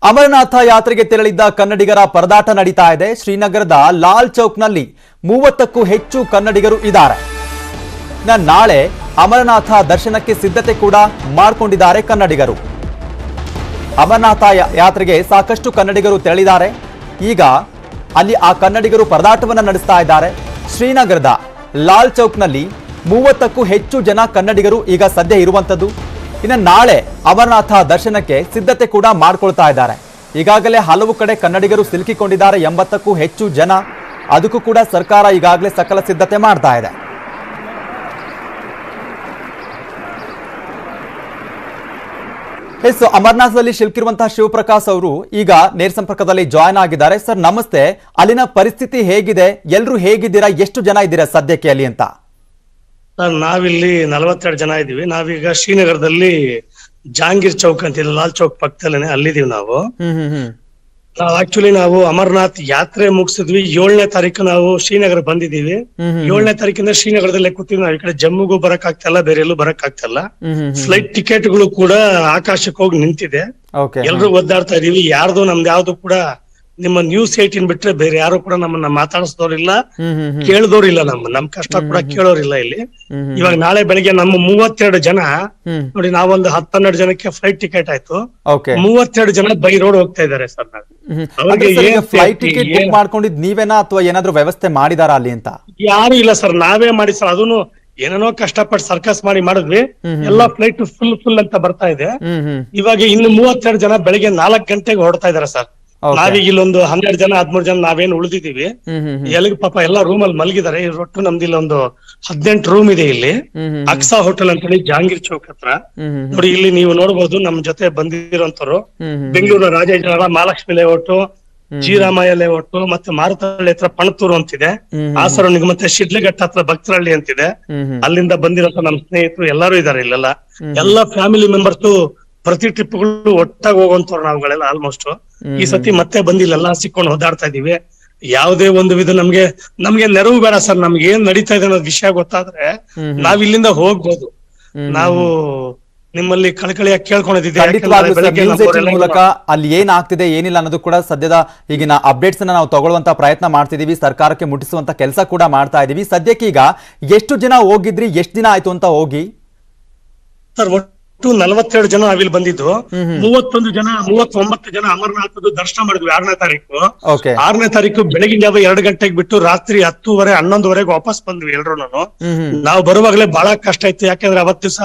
ಅಮರನಾಥ ಯಾತ್ರೆಗೆ ತೆರಳಿದ್ದ ಕನ್ನಡಿಗರ ಪರದಾಟ ನಡೀತಾ ಇದೆ. ಶ್ರೀನಗರದ ಲಾಲ್ ಚೌಕ್ನಲ್ಲಿ 30ಕ್ಕೂ ಹೆಚ್ಚು ಕನ್ನಡಿಗರು ಇದ್ದಾರೆ. ನಾಳೆ ಅಮರನಾಥ ದರ್ಶನಕ್ಕೆ ಸಿದ್ಧತೆ ಕೂಡ ಮಾಡಿಕೊಂಡಿದ್ದಾರೆ ಕನ್ನಡಿಗರು. ಅಮರನಾಥ ಯಾತ್ರೆಗೆ ಸಾಕಷ್ಟು ಕನ್ನಡಿಗರು ತೆರಳಿದ್ದಾರೆ. ಈಗ ಅಲ್ಲಿ ಆ ಕನ್ನಡಿಗರು ಪರದಾಟವನ್ನು ನಡೆಸ್ತಾ ಇದ್ದಾರೆ. ಶ್ರೀನಗರದ ಲಾಲ್ ಚೌಕ್ನಲ್ಲಿ 30ಕ್ಕೂ ಹೆಚ್ಚು ಜನ ಕನ್ನಡಿಗರು ಈಗ ಸದ್ಯ ಇರುವಂತದ್ದು. ಇನ್ನು ನಾಳೆ ಅಮರನಾಥ ದರ್ಶನಕ್ಕೆ ಸಿದ್ಧತೆ ಕೂಡ ಮಾಡ್ಕೊಳ್ತಾ ಇದ್ದಾರೆ. ಈಗಾಗಲೇ ಹಲವು ಕಡೆ ಕನ್ನಡಿಗರು ಸಿಲುಕಿಕೊಂಡಿದ್ದಾರೆ. 80ಕ್ಕೂ ಹೆಚ್ಚು ಜನ. ಅದಕ್ಕೂ ಕೂಡ ಸರ್ಕಾರ ಈಗಾಗಲೇ ಸಕಲ ಸಿದ್ಧತೆ ಮಾಡ್ತಾ ಇದೆ. ಎಸ್, ಅಮರನಾಥದಲ್ಲಿ ಸಿಲುಕಿರುವಂತಹ ಶಿವಪ್ರಕಾಶ್ ಅವರು ಈಗ ನೇರ ಸಂಪರ್ಕದಲ್ಲಿ ಜಾಯ್ನ್ ಆಗಿದ್ದಾರೆ. ಸರ್ ನಮಸ್ತೆ. ಅಲ್ಲಿನ ಪರಿಸ್ಥಿತಿ ಹೇಗಿದೆ? ಎಲ್ಲರೂ ಹೇಗಿದ್ದೀರಾ? ಎಷ್ಟು ಜನ ಇದ್ದೀರಾ ಸದ್ಯಕ್ಕೆ ಅಲ್ಲಿ ಅಂತ? ಸರ್ ನಾವಿಲ್ಲಿ 42 ಜನ ಇದೀವಿ. ನಾವೀಗ ಶ್ರೀನಗರದಲ್ಲಿ ಜಹಾಂಗೀರ್ ಚೌಕ್ ಅಂತಿಲ್ಲ, ಲಾಲ್ ಚೌಕ್ ಪಕ್ಕದಲ್ಲೇನೆ ಅಲ್ಲಿದೀವಿ ನಾವು. ನಾವು ಅಮರನಾಥ್ ಯಾತ್ರೆ ಮುಗಿಸಿದ್ವಿ. 7ನೇ ತಾರೀಕು ನಾವು ಶ್ರೀನಗರ ಬಂದಿದೀವಿ. 7ನೇ ತಾರೀಕಿಂದ ಶ್ರೀನಗರದಲ್ಲೇ ಕೂತೀವಿ. ನಾವು ಈ ಕಡೆ ಜಮ್ಮುಗೂ ಬರಕ್ ಆಗ್ತಿಲ್ಲ, ಬೇರೆ ಎಲ್ಲೂ ಬರಕ್ ಆಗ್ತಿಲ್ಲ. ಫ್ಲೈಟ್ ಟಿಕೆಟ್ ಗಳು ಕೂಡ ಆಕಾಶಕ್ಕೆ ಹೋಗಿ ನಿಂತಿದೆ. ಎಲ್ರು ಒದ್ದಾಡ್ತಾ ಇದೀವಿ. ಯಾರ್ದು ನಮ್ದು ಯಾವ್ದು ಕೂಡ ನಿಮ್ಮ ನ್ಯೂಸ್ 18 ಬಿಟ್ರೆ ಬೇರೆ ಯಾರು ಕೂಡ ನಮ್ಮನ್ನ ಮಾತಾಡಿಸೋರಿಲ್ಲ, ಕೇಳಿದೋರಿಲ್ಲ. ನಮ್ ಕಷ್ಟ ಕೂಡ ಕೇಳೋರಿಲ್ಲ ಇಲ್ಲಿ. ಇವಾಗ ನಾಳೆ ಬೆಳಿಗ್ಗೆ ನಮ್ಮ 32 ಜನ ನೋಡಿ, ನಾವೊಂದು 10-12 ಜನಕ್ಕೆ ಫ್ಲೈಟ್ ಟಿಕೆಟ್ ಆಯ್ತು. 32 ಜನ ಬೈ ರೋಡ್ ಹೋಗ್ತಾ ಇದಾರೆ ಸರ್. ಫ್ಲೈಟ್ ಟಿಕೆಟ್ ಬುಕ್ ಮಾಡ್ಕೊಂಡಿದ್ ನೀವೇನಾ ಅಥವಾ ಏನಾದ್ರು ವ್ಯವಸ್ಥೆ ಮಾಡಿದಾರ ಅಲ್ಲಿ ಅಂತ? ಯಾರು ಇಲ್ಲ ಸರ್, ನಾವೇ ಮಾಡಿ ಸರ್. ಅದನ್ನು ಏನೇನೋ ಕಷ್ಟಪಟ್ಟು ಸರ್ಕಸ್ ಮಾಡಿದ್ವಿ. ಎಲ್ಲಾ ಫ್ಲೈಟ್ ಫುಲ್ ಅಂತ ಬರ್ತಾ ಇದೆ. ಇವಾಗ ಇನ್ನು 32 ಜನ ಬೆಳಿಗ್ಗೆ 4 ಗಂಟೆಗೆ ಹೊರಡ್ತಾ ಇದಾರೆ ಸರ್. ನಾವೀಗ ಇಲ್ಲೊಂದು 12 ಜನ 13 ಜನ ನಾವೇನು ಉಳಿದಿದೀವಿ. ಎಲ್ಲಿಗೆ ಪಾಪ ಎಲ್ಲಾ ರೂಮ್ ಅಲ್ಲಿ ಮಲಗಿದ್ದಾರೆ. ಒಟ್ಟು ನಮ್ದು ಇಲ್ಲೊಂದು 18 ರೂಮ್ ಇದೆ ಇಲ್ಲಿ. ಅಕ್ಸಾ ಹೋಟೆಲ್ ಅಂತ ಹೇಳಿ ಜಹಾಂಗೀರ್ ಚೌಕ್ ಹತ್ರ. ನೋಡಿ ಇಲ್ಲಿ ನೀವು ನೋಡಬಹುದು ನಮ್ ಜೊತೆ ಬಂದಿರೋಂತವ್ರು. ಬೆಂಗಳೂರು ರಾಜೇಂದ್ರ ಮಹಾಲಕ್ಷ್ಮಿ ಲೇಔಟ್, ಜೀರಾಮಯ್ಯ ಲೇಔಟ್, ಮತ್ತೆ ಮಾರುತಹಳ್ಳಿ ಹತ್ರ ಪಣತೂರು ಅಂತಿದೆ. ಹಾಸರಣಿಗೆ ಮತ್ತೆ ಶಿಡ್ಲಘಟ್ಟ ಹತ್ರ ಭಕ್ತರಹಳ್ಳಿ ಅಂತಿದೆ. ಅಲ್ಲಿಂದ ಬಂದಿರೋ ನಮ್ ಸ್ನೇಹಿತರು ಎಲ್ಲಾರು ಇದಾರೆ ಇಲ್ಲೆಲ್ಲ. ಎಲ್ಲಾ ಫ್ಯಾಮಿಲಿ ಮೆಂಬರ್ಸ್ ಪ್ರತಿ ಟ್ರಿಪ್ಗಳು ಒಟ್ಟಾಗಿ ಹೋಗುವಂತವ್ರು ನಾವುಗಳೆಲ್ಲ ಆಲ್ಮೋಸ್ಟ್. ಈ ಸತಿ ಮತ್ತೆ ಬಂದಿಲ್ಲ, ಎಲ್ಲ ಸಿಕ್ಕೊಂಡು ಓದಾಡ್ತಾ ಇದೀವಿ. ಯಾವುದೇ ಒಂದು ವಿಧ ನಮ್ಗೆ ನೆರವು ಬೇಡ ಸರ್. ನಮ್ಗೆ ಏನ್ ನಡೀತಾ ಇದೆ ಅನ್ನೋದು ವಿಷಯ ಗೊತ್ತಾದ್ರೆ ನಾವ್ ಇಲ್ಲಿಂದ ಹೋಗ್ಬೋದು. ನಾವು ನಿಮ್ಮಲ್ಲಿ ಕಳಕಳಿಯಾಗಿ ಕೇಳ್ಕೊಂಡಿದ್ದೀವಿ ಮೂಲಕ ಅಲ್ಲಿ ಏನ್ ಆಗ್ತಿದೆ ಏನಿಲ್ಲ ಅನ್ನೋದು ಕೂಡ ಸದ್ಯದ ಈಗಿನ ಅಪ್ಡೇಟ್ಸ್ ಅನ್ನ ನಾವು ತಗೊಳ್ಳುವಂತ ಪ್ರಯತ್ನ ಮಾಡ್ತಿದೀವಿ. ಸರ್ಕಾರಕ್ಕೆ ಮುಟ್ಟಿಸುವಂತ ಕೆಲಸ ಕೂಡ ಮಾಡ್ತಾ ಇದೀವಿ. ಸದ್ಯಕ್ಕೆ ಈಗ ಎಷ್ಟು ಜನ ಹೋಗಿದ್ರಿ? ಎಷ್ಟು ದಿನ ಆಯ್ತು ಅಂತ ಹೋಗಿ? ಸರ್ 42 ಜನ ನಾವಿಲ್ಲಿ ಬಂದಿದ್ದು. 39 ಜನ ಅಮರನಾಥದ ದರ್ಶನ ಮಾಡಿದ್ವಿ 6ನೇ ತಾರೀಕು. 6ನೇ ತಾರೀಕು ಬೆಳಗಿನ ಜಾವ 2 ಗಂಟೆಗೆ ಬಿಟ್ಟು ರಾತ್ರಿ 10:30 11:00 ವಾಪಸ್ ಬಂದ್ವಿ ಎಲ್ರು. ನಾವು ಬರುವಾಗಲೇ ಬಹಳ ಕಷ್ಟ ಇತ್ತು. ಯಾಕೆಂದ್ರೆ ಅವತ್ತು ದಿವಸ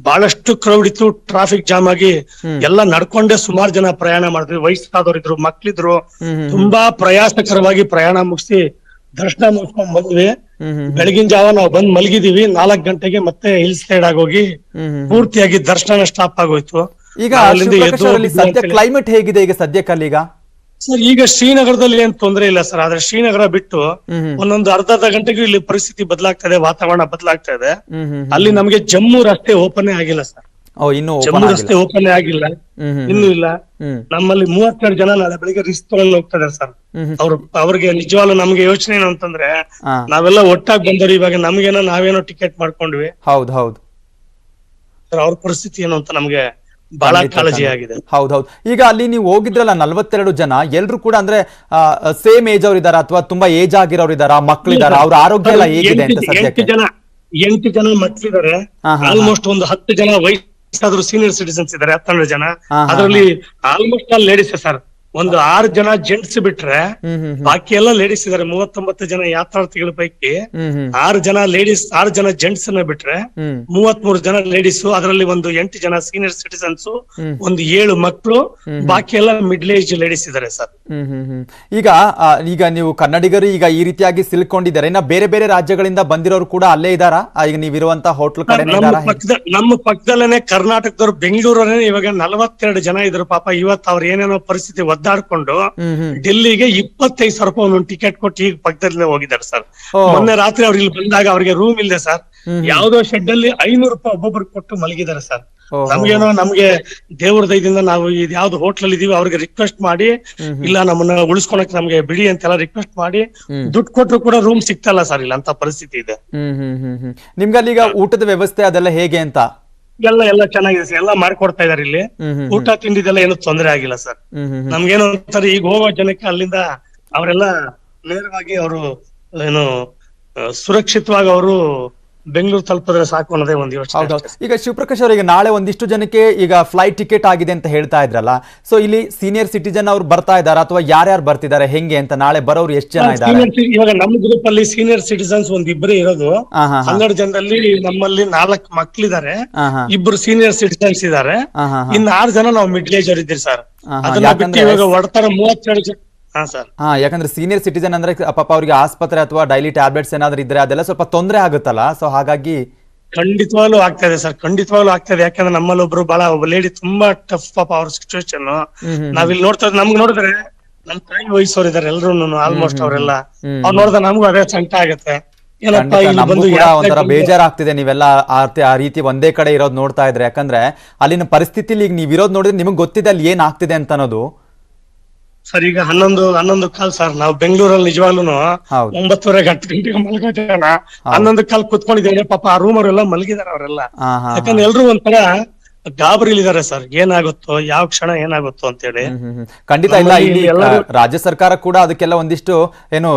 ಬಹಳಷ್ಟು ಕ್ರೌಡ್ ಇತ್ತು, ಟ್ರಾಫಿಕ್ ಜಾಮ್ ಆಗಿ ಎಲ್ಲ ನಡ್ಕೊಂಡೇ ಸುಮಾರು ಜನ ಪ್ರಯಾಣ ಮಾಡಿದ್ವಿ. ವಯಸ್ಸಾದವರಿದ್ರು, ಮಕ್ಳಿದ್ರು. ತುಂಬಾ ಪ್ರಯಾಸಕರವಾಗಿ ಪ್ರಯಾಣ ಮುಗಿಸಿ ದರ್ಶನ ಮುಗಿಸ್ಕೊಂಡ್ ಬಂದ್ವಿ. ಬೆಳಗಿನ ಜಾವ ನಾವು ಬಂದ್ ಮಲಗಿದೀವಿ. 4 ಗಂಟೆಗೆ ಮತ್ತೆ ಹಿಲ್ ಸೈಡ್ ಆಗೋಗಿ ಪೂರ್ತಿಯಾಗಿ ದರ್ಶನ ಸ್ಟಾಪ್ ಆಗೋಯ್ತು. ಈಗ ಸದ್ಯ ಕ್ಲೈಮೇಟ್ ಹೇಗಿದೆ ಈಗ ಸದ್ಯಕ್ಕಲ್ಲಿ? ಈಗ ಸರ್ ಈಗ ಶ್ರೀನಗರದಲ್ಲಿ ಏನ್ ತೊಂದರೆ ಇಲ್ಲ ಸರ್. ಆದ್ರೆ ಶ್ರೀನಗರ ಬಿಟ್ಟು ಒಂದೊಂದು ಅರ್ಧ ಗಂಟೆಗೂ ಇಲ್ಲಿ ಪರಿಸ್ಥಿತಿ ಬದಲಾಗ್ತಾ ಇದೆ, ವಾತಾವರಣ ಬದಲಾಗ್ತಾ ಇದೆ. ಅಲ್ಲಿ ನಮ್ಗೆ ಜಮ್ಮು ರಸ್ತೆ ಓಪನ್ ಆಗಲ್ಲ ಸರ್. ಜಮ್ಮು ರಸ್ತೆ ಓಪನ್ ಆಗಿಲ್ಲ, ಇನ್ನೂ ಇಲ್ಲ. ನಮ್ಮಲ್ಲಿ 32 ಜನ ನಾಳೆ ಬೆಳಿಗ್ಗೆ ರಿಸ್ಕ್ ತಗೊಂಡು ಹೋಗ್ತಾ ಇದಾರೆ ಸರ್. ಅವ್ರಿಗೆ ನಿಜವಾಗ್ಲೂ ನಮ್ಗೆ ಯೋಚನೆ ಏನು ಅಂತಂದ್ರೆ, ನಾವೆಲ್ಲ ಒಟ್ಟಾಗಿ ಬಂದವ್ರು. ಇವಾಗ ನಮ್ಗೇನೋ ನಾವೇನೋ ಟಿಕೆಟ್ ಮಾಡ್ಕೊಂಡ್ವಿ. ಹೌದು ಸರ್ ಅವ್ರ ಪರಿಸ್ಥಿತಿ ಏನು ಅಂತ ನಮ್ಗೆ ಬಹಳ ಕಾಳಜಿ ಆಗಿದೆ. ಹೌದೌದು. ಈಗ ಅಲ್ಲಿ ನೀವು ಹೋಗಿದ್ರಲ್ಲ 42 ಜನ, ಎಲ್ರು ಕೂಡ ಅಂದ್ರೆ ಸೇಮ್ ಏಜ್ ಅವ್ರು ಇದಾರ ಅಥವಾ ತುಂಬಾ ಏಜ್ ಆಗಿರೋರು ಇದಾರ, ಮಕ್ಳಿದಾರ? ಅವ್ರ ಆರೋಗ್ಯ ಎಲ್ಲ ಹೇಗಿದೆ ಅಂತ ಸದ್ಯಕ್ಕೆ? 8 ಜನ ಮಕ್ಳಿದ್ದಾರೆ. ಆಲ್ಮೋಸ್ಟ್ ಒಂದು 10 ಜನ ವಯಸ್ಸಾದ್ರು ಸೀನಿಯರ್ ಸಿಟಿಸನ್ಸ್ ಇದಾರೆ. 12 ಜನ. ಅದರಲ್ಲಿ ಆಲ್ಮೋಸ್ಟ್ ಆಲ್ ಲೇಡೀಸ್ ಸರ್. ಒಂದು 6 ಜನ ಜೆಂಟ್ಸ್ ಬಿಟ್ರೆ ಬಾಕಿ ಎಲ್ಲ ಲೇಡೀಸ್ ಇದಾರೆ. 39 ಜನ ಯಾತ್ರಾರ್ಥಿಗಳ ಪೈಕಿ 6 ಜನ ಲೇಡೀಸ್, 6 ಜನ ಜೆಂಟ್ಸ್ ಅನ್ನ ಬಿಟ್ರೆ 33 ಜನ ಲೇಡೀಸ್. ಅದರಲ್ಲಿ ಒಂದು 8 ಜನ ಸೀನಿಯರ್ ಸಿಟಿಸನ್ಸ್, ಒಂದು 7 ಮಕ್ಕಳು, ಬಾಕಿ ಎಲ್ಲ ಮಿಡ್ಲ್ ಏಜ್ ಲೇಡೀಸ್ ಇದಾರೆ ಸರ್. ಈಗ ನೀವು ಕನ್ನಡಿಗರು ಈಗ ಈ ರೀತಿಯಾಗಿ ಸಿಲ್ಕೊಂಡಿದ್ದಾರೆ. ಇನ್ನ ಬೇರೆ ಬೇರೆ ರಾಜ್ಯಗಳಿಂದ ಬಂದಿರೋರು ಕೂಡ ಅಲ್ಲೇ ಇದಾರಾ? ಈಗ ನೀವಿರುವಂತ ಹೋಟ್ಲ್ ಕಡೆ ನಮ್ಮ ಪಕ್ಕದಲ್ಲೇನೆ ಕರ್ನಾಟಕದವ್ರು, ಬೆಂಗಳೂರಲ್ಲೇ ಇವಾಗ 42 ಜನ ಇದ್ರು. ಪಾಪ ಇವತ್ತು ಅವ್ರ ಏನೇನೋ ಪರಿಸ್ಥಿತಿ ಒದ್ದಾಡ್ಕೊಂಡು ಡೆಲ್ಲಿಗೆ 25,000 ರೂಪಾಯಿ ಒಂದೊಂದು ಟಿಕೆಟ್ ಕೊಟ್ಟು ಈಗ ಪಕ್ಕದಲ್ಲೇ ಹೋಗಿದ್ದಾರೆ ಸರ್. ಮೊನ್ನೆ ರಾತ್ರಿ ಅವ್ರು ಇಲ್ಲಿ ಬಂದಾಗ ಅವ್ರಿಗೆ ರೂಮ್ ಇಲ್ಲದೆ ಸರ್, ಯಾವ್ದೋ ಶೆಡ್ ಅಲ್ಲಿ 500 ರೂಪಾಯಿ ಒಬ್ಬೊಬ್ರಿಗೆ ಕೊಟ್ಟು ಮಲಗಿದ್ದಾರೆ ಸರ್. ನಮ್ಗೆ ದೇವ್ರ ದಯದಿಂದ ನಾವು ಯಾವ್ದು ಹೋಟ್ಲಲ್ಲಿ ಇದೀವಿ ಅವ್ರಿಗೆ ರಿಕ್ವೆಸ್ಟ್ ಮಾಡಿ, ಇಲ್ಲ ನಮ್ಮನ್ನ ಉಳಿಸ್ಕೊಳಕ್ ನಮ್ಗೆ ಬಿಡಿ ಅಂತೆಲ್ಲ ರಿಕ್ವೆಸ್ಟ್ ಮಾಡಿ ದುಡ್ಡು ಕೊಟ್ಟರು ಕೂಡ ರೂಮ್ ಸಿಗ್ತಲ್ಲ ಸರ್. ಇಲ್ಲ ಅಂತ ಪರಿಸ್ಥಿತಿ ಇದೆ. ನಿಮ್ಗಲ್ಲಿ ಈಗ ಊಟದ ವ್ಯವಸ್ಥೆ ಅದೆಲ್ಲ ಹೇಗೆ ಅಂತ? ಎಲ್ಲ ಚೆನ್ನಾಗಿದೆ ಸರ್, ಎಲ್ಲ ಮಾಡ್ಕೊಡ್ತಾ ಇದಾರೆ ಇಲ್ಲಿ. ಊಟ ತಿಂಡಿದೆಲ್ಲ ಏನು ತೊಂದರೆ ಆಗಿಲ್ಲ ಸರ್. ನಮ್ಗೇನು ಅಂತಾರೆ, ಈಗ ಹೋಗೋ ಜನಕ್ಕೆ ಅಲ್ಲಿಂದ ಅವರೆಲ್ಲ ನೇರವಾಗಿ ಅವರು ಏನು ಸುರಕ್ಷಿತವಾಗಿ ಅವರು ಬೆಂಗಳೂರು ತಲುಪಿದ್ರೆ ಸಾಕು ಅನ್ನೋದೇ ಒಂದು ಯೋಚನೆ. ಹೌದೌದು. ಈಗ ಶಿವಪ್ರಕಾಶ್ ಅವರಿಗೆ ನಾಳೆ ಒಂದಿಷ್ಟು ಜನಕ್ಕೆ ಈಗ ಫ್ಲೈಟ್ ಟಿಕೆಟ್ ಆಗಿದೆ ಅಂತ ಹೇಳ್ತಾ ಇದ್ರಲ್ಲ, ಸೊ ಇಲ್ಲಿ ಸೀನಿಯರ್ ಸಿಟಿಜನ್ ಅವ್ರು ಬರ್ತಾ ಇದಾರೆ ಅಥವಾ ಯಾರ್ಯಾರು ಬರ್ತಿದ್ದಾರೆ ಹೆಂಗೆ ಅಂತ? ನಾಳೆ ಬರೋರು ಎಷ್ಟು ಜನ ಇದ್ದಾರೆ? ಇವಾಗ ನಮ್ಮ ಗ್ರೂಪ್ ಅಲ್ಲಿ ಸೀನಿಯರ್ ಸಿಟಿಸನ್ಸ್ ಇಬ್ಬರೇ ಇರೋದು. 12 ಜನರಲ್ಲಿ ನಮ್ಮಲ್ಲಿ 4 ಮಕ್ಳಿದ್ದಾರೆ, 2 ಸೀನಿಯರ್ ಸಿಟಿಸನ್ಸ್ ಇದ್ದಾರೆ, ಇನ್ನು 6 ಜನ ನಾವು ಮಿಡ್ಲ್ ಏಜ್ ಅವ್ರು ಇದ್ದೀರಿ ಸರ್. ಅದನ್ನ ಬಿಟ್ಟು ಇವಾಗ ಒಡ್ತಾರ 32 ಜನ. ಯಾಕಂದ್ರೆ ಸೀನಿಯರ್ ಸಿಟಿಜನ್ ಅಂದ್ರೆ ಪಾಪ ಅವ್ರಿಗೆ ಆಸ್ಪತ್ರೆ ಅಥವಾ ಡೈಲಿ ಟ್ಯಾಬ್ಲೆಟ್ಸ್ ಏನಾದ್ರು ಇದ್ರೆ ಅದೆಲ್ಲ ಸ್ವಲ್ಪ ತೊಂದರೆ ಆಗುತ್ತಲ್ಲ, ಸೊ ಹಾಗಾಗಿ ಖಂಡಿತವಾಗ್ಲೂ ಆಗ್ತಾ ಇದೆ ಸರ್, ಖಂಡಿತವಾಗ್ಲೂ ಆಗ್ತಾ ಇದೆ. ಯಾಕಂದ್ರೆ ನಮ್ಮಲ್ಲಿ ಒಬ್ರು ಒಬ್ಬ ಲೇಡಿ ತುಂಬಾ ಟಫ್ ಪಾಪ ಅವ್ರ ಸಿಚುವೇಶನ್ ನಾವಿಲ್ಲಿ ನೋಡ್ತಾ ನಮ್ಗೆ ನೋಡಿದ್ರೆ ನಮ್ ತಾಯಿ ವಯಸ್ಸವ್ರು ಇದಾರೆ ಎಲ್ರು ಆಲ್ಮೋಸ್ಟ್ ಅವರೆಲ್ಲ. ಅವ್ರು ನೋಡಿದ್ರೆ ನಮಗೂ ಅದೇ ಸಂಕಟ ಆಗತ್ತೆ. ಒಂಥರ ಬೇಜಾರಾಗ್ತಿದೆ ನೀವೆಲ್ಲ ಆ ರೀತಿ ಒಂದೇ ಕಡೆ ಇರೋದು ನೋಡ್ತಾ ಇದ್ರೆ. ಯಾಕಂದ್ರೆ ಅಲ್ಲಿನ ಪರಿಸ್ಥಿತಿಲಿ ಈಗ ನೀವ್ ಇರೋದ್ ನೋಡಿದ್ರೆ ನಿಮಗ್ ಗೊತ್ತಿದೆ ಅಲ್ಲಿ ಏನ್ ಆಗ್ತಿದೆ ಅಂತ ಅನ್ನೋದು. ಸರ್ ಈಗ 11 ಕಾಲ್ ಸರ್, ನಾವು ಬೆಂಗಳೂರಲ್ಲಿ ನಿಜವಾಗ್ಲೂ 9:30 ಗಂಟೆಗೆ ಮಲಗೋಣ, 11 ಕಾಲ್ ಕುತ್ಕೊಂಡಿದ್ದೇವೆ. ಪಾಪ ಆ ರೂಮ್ ಅವರೆಲ್ಲ ಮಲಗಿದಾರೆ ಅವರೆಲ್ಲ. ಯಾಕಂದ್ರೆ ಎಲ್ರು ಒಂಥರ ಗಾಬರಿಲಿದ್ದಾರೆ ಸರ್, ಏನಾಗುತ್ತೋ ಯಾವ ಕ್ಷಣ ಏನಾಗುತ್ತೋ ಅಂತ ಹೇಳಿ. ಖಂಡಿತ ಇಲ್ಲ, ಇಲ್ಲಿ ರಾಜ್ಯ ಸರ್ಕಾರ ಕೂಡ ಅದಕ್ಕೆಲ್ಲ ಒಂದಿಷ್ಟು ಏನು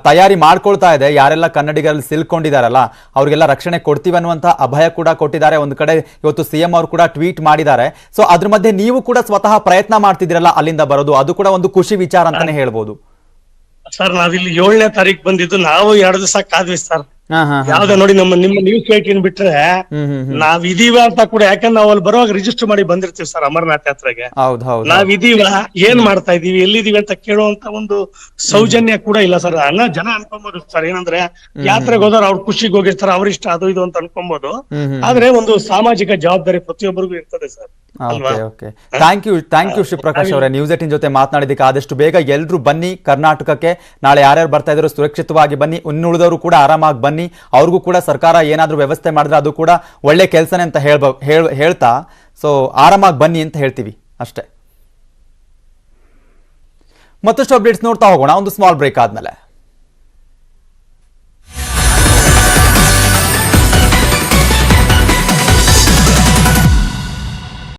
ತಯಾರಿ ಮಾಡ್ಕೊಳ್ತಾ ಇದೆ. ಯಾರೆಲ್ಲ ಕನ್ನಡಿಗರಲ್ಲಿ ಸಿಲ್ಕೊಂಡಿದಾರಲ್ಲ ಅವ್ರಿಗೆಲ್ಲ ರಕ್ಷಣೆ ಕೊಡ್ತೀವಿ ಅನ್ನುವಂತ ಅಭಯ ಕೂಡ ಕೊಟ್ಟಿದ್ದಾರೆ. ಒಂದು ಕಡೆ ಇವತ್ತು ಸಿಎಂ ಅವರು ಕೂಡ ಟ್ವೀಟ್ ಮಾಡಿದ್ದಾರೆ. ಸೊ ಅದ್ರ ಮಧ್ಯೆ ನೀವು ಕೂಡ ಸ್ವತಃ ಪ್ರಯತ್ನ ಮಾಡ್ತಿದ್ದೀರಲ್ಲ ಅಲ್ಲಿಂದ ಬರೋದು, ಅದು ಕೂಡ ಒಂದು ಖುಷಿ ವಿಚಾರ ಅಂತಾನೆ ಹೇಳ್ಬೋದು ಸರ್. ನಾವಿಲ್ಲಿ 7ನೇ ತಾರೀಕು ಬಂದಿದ್ದು, ನಾವು 2 ದಿವಸ ಕಾದ್ವಿ ಸರ್. ಯಾವ್ದ ನೋಡಿ ನಿಮ್ಮ ನ್ಯೂಸ್ 18 ಬಿಟ್ರೆ ನಾವ್ ಇದೀವ ಅಂತ ಕೂಡ, ಯಾಕಂದ್ರೆ ನಾವು ಅಲ್ಲಿ ಬರುವಾಗ ರಿಜಿಸ್ಟರ್ ಮಾಡಿ ಬಂದಿರ್ತೀವಿ ಸರ್ ಅಮರನಾಥ್ ಯಾತ್ರೆಗೆ. ನಾವ್ ಇದೀವ, ಏನ್ ಮಾಡ್ತಾ ಇದೀವಿ, ಎಲ್ಲಿದೀವಿ ಅಂತ ಕೇಳುವಂತ ಒಂದು ಸೌಜನ್ಯ ಕೂಡ ಇಲ್ಲ ಸರ್. ಜನ ಅನ್ಕೊಬಹುದು ಸರ್, ಏನಂದ್ರೆ ಯಾತ್ರೆಗೆ ಹೋದವ್ರು ಅವ್ರ ಖುಷಿಗೆ ಹೋಗಿರ್ತಾರೆ, ಅವ್ರ ಇಷ್ಟ ಅದು ಇದು ಅಂತ ಅನ್ಕೊಬಹುದು. ಆದ್ರೆ ಒಂದು ಸಾಮಾಜಿಕ ಜವಾಬ್ದಾರಿ ಪ್ರತಿಯೊಬ್ಬರಿಗೂ ಇರ್ತದೆ ಸರ್. ಥ್ಯಾಂಕ್ ಯು ಶಿವಪ್ರಕಾಶ್ ಅವರೇ, ನ್ಯೂಸ್ 18 ಜೊತೆ ಮಾತನಾಡಿದಕ್ಕೆ. ಆದಷ್ಟು ಬೇಗ ಎಲ್ರು ಬನ್ನಿ ಕರ್ನಾಟಕಕ್ಕೆ. ನಾಳೆ ಯಾರ್ಯಾರು ಬರ್ತಾ ಇದ್ರು ಸುರಕ್ಷಿತವಾಗಿ ಬನ್ನಿ, ಇನ್ನುಳಿದವರು ಕೂಡ ಆರಾಮಾಗಿ ಬನ್ನಿ. ಅವ್ರಿಗೂ ಕೂಡ ಸರ್ಕಾರ ಏನಾದ್ರೂ ವ್ಯವಸ್ಥೆ ಮಾಡಿದ್ರೆ ಅದು ಕೂಡ ಒಳ್ಳೆ ಕೆಲಸನೇ ಅಂತ ಹೇಳ್ತಾ ಸೊ ಆರಾಮಾಗಿ ಬನ್ನಿ ಅಂತ ಹೇಳ್ತೀವಿ ಅಷ್ಟೇ. ಮತ್ತಷ್ಟು ಅಪ್ಡೇಟ್ಸ್ ನೋಡ್ತಾ ಹೋಗೋಣ ಒಂದು ಸ್ಮಾಲ್ ಬ್ರೇಕ್ ಆದ್ಮೇಲೆ.